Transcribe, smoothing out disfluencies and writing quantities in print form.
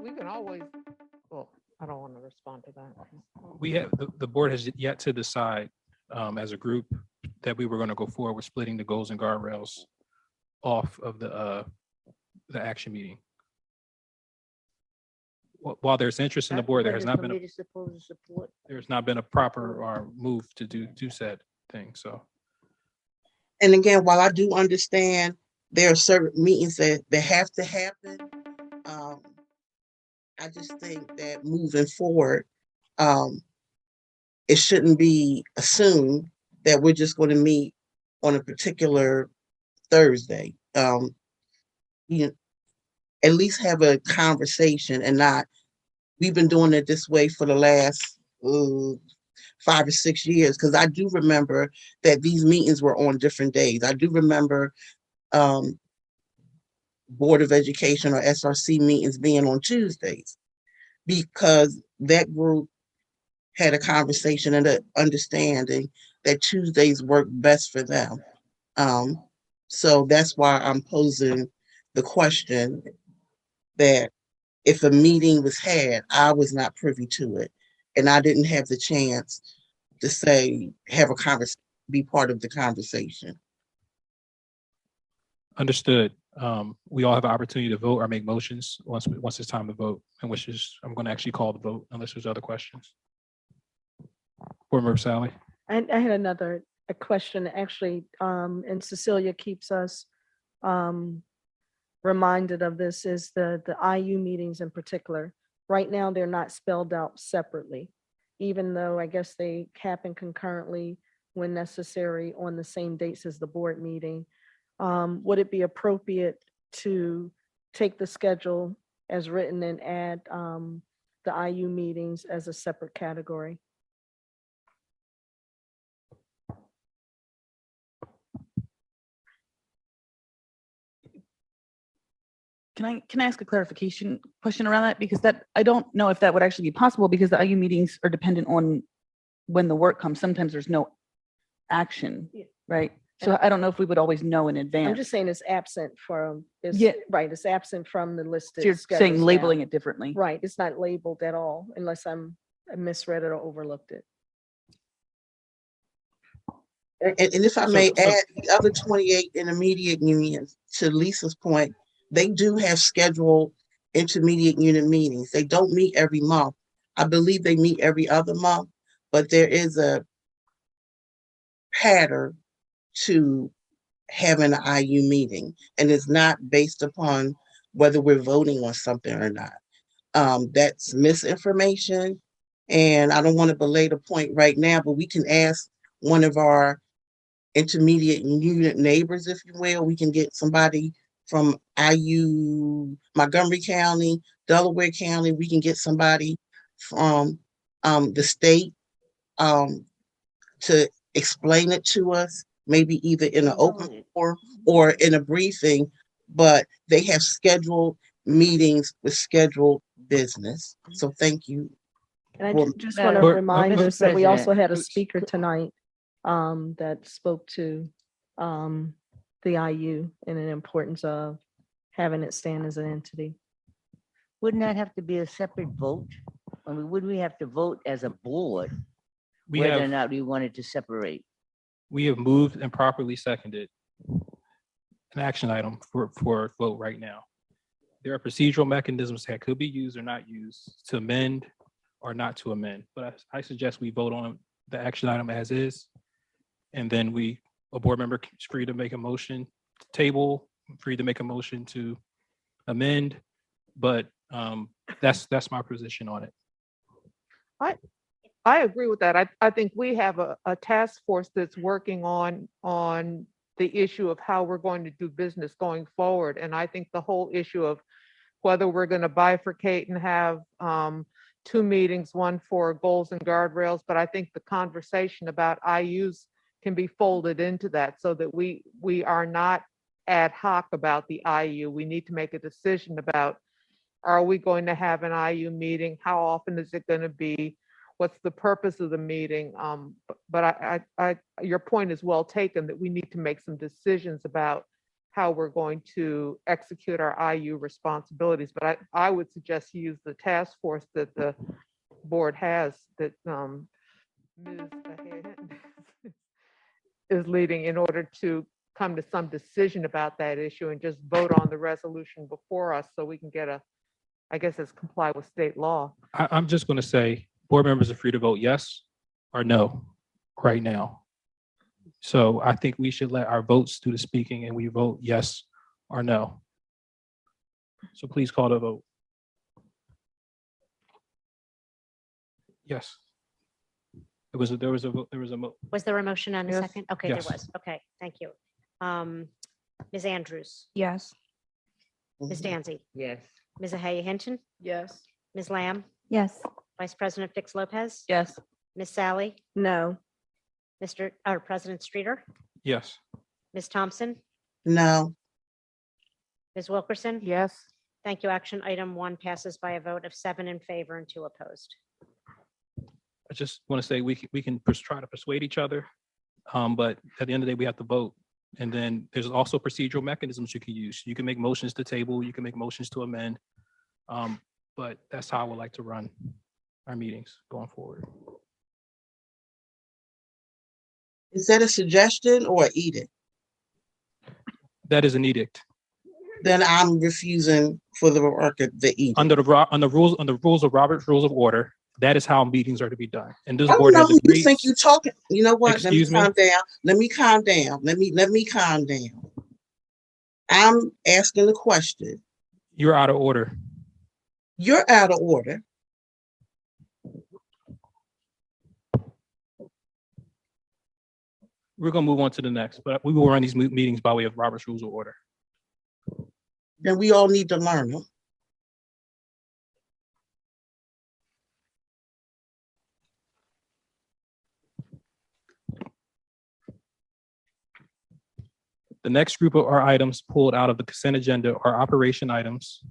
we can always, well, I don't want to respond to that. We have, the board has yet to decide as a group that we were going to go forward with splitting the goals and guardrails off of the action meeting. While there's interest in the board, there's not been a proper move to do said thing, so. And again, while I do understand there are certain meetings that have to happen, I just think that moving forward, it shouldn't be assumed that we're just going to meet on a particular Thursday. You know, at least have a conversation and not, we've been doing it this way for the last 5 or 6 years, because I do remember that these meetings were on different days. I do remember Board of Education or SRC meetings being on Tuesdays, because that group had a conversation and an understanding that Tuesdays work best for them. So that's why I'm posing the question that if a meeting was had, I was not privy to it, and I didn't have the chance to say, have a conversation, be part of the conversation. Understood. We all have an opportunity to vote or make motions once it's time to vote, and I'm going to actually call the vote unless there's other questions. Board Member Sally. I had another question actually, and Cecelia keeps us reminded of this, is the IU meetings in particular. Right now, they're not spelled out separately, even though I guess they happen concurrently when necessary on the same dates as the board meeting. Would it be appropriate to take the schedule as written and add the IU meetings as a separate category? Can I ask a clarification question around that? Because I don't know if that would actually be possible, because the IU meetings are dependent on when the work comes. Sometimes there's no action, right? So I don't know if we would always know in advance. I'm just saying it's absent from, right, it's absent from the listed. So you're saying labeling it differently. Right, it's not labeled at all unless I misread it or overlooked it. And if I may add, the other 28 intermediate unions, to Lisa's point, they do have scheduled intermediate unit meetings. They don't meet every month. I believe they meet every other month, but there is a pattern to having an IU meeting, and it's not based upon whether we're voting on something or not. That's misinformation, and I don't want to belay the point right now, but we can ask one of our intermediate unit neighbors, if you will. We can get somebody from IU, Montgomery County, Delaware County. We can get somebody from the state to explain it to us, maybe either in an open forum or in a briefing, but they have scheduled meetings with scheduled business. So thank you. And I just want to remind us that we also had a speaker tonight that spoke to the IU and the importance of having it stand as an entity. Wouldn't that have to be a separate vote? I mean, would we have to vote as a board whether or not we wanted to separate? We have moved and properly seconded an action item for vote right now. There are procedural mechanisms that could be used or not used to amend or not to amend, but I suggest we vote on the action item as is, and then a board member is free to make a motion to table, free to make a motion to amend, but that's my position on it. I agree with that. I think we have a task force that's working on the issue of how we're going to do business going forward. And I think the whole issue of whether we're going to bifurcate and have 2 meetings, one for goals and guardrails, but I think the conversation about IUs can be folded into that so that we are not ad hoc about the IU. We need to make a decision about, are we going to have an IU meeting? How often is it going to be? What's the purpose of the meeting? But your point is well taken, that we need to make some decisions about how we're going to execute our IU responsibilities. But I would suggest you use the task force that the board has that Ms. is leading in order to come to some decision about that issue and just vote on the resolution before us so we can get I guess it's comply with state law. I'm just going to say, board members are free to vote yes or no right now. So I think we should let our votes do the speaking and we vote yes or no. So please call the vote. Yes. There was a vote. Was there a motion and a Yes. second? Okay, there Yes. was. Okay, thank you. Ms. Andrews, Yes. Ms. Danzy, Yes. Ms. Ahaya Hinton, Yes. Ms. Lamb, Yes. Vice President Fix Lopez, Yes. Ms. Sally, No. President Streeter, Yes. Ms. Thompson, No, Ms. Wilkerson. Yes. Thank you. Action item 1 passes by a vote of 7 in favor and 2 opposed. I just want to say we can try to persuade each other, but at the end of the day, we have to vote. And then there's also procedural mechanisms you can use. You can make motions to table, you can make motions to amend. But that's how I would like to run our meetings going forward. is that a suggestion or an edict? That is an edict. Then I'm refusing for the record the edict. Under the rules of Robert's Rules of Order, that is how meetings are to be done. And this I don't board know has who you agreed. think you talking. You know what? Excuse me? Let me calm down. Let me calm down. Let me calm down. I'm asking the question. You're out of order. You're out of order. We're gonna move on to the next, but we will run these meetings by way of Robert's Rules of Order. Then we all need to learn them. The next group of our items pulled out of the consent agenda are operation items.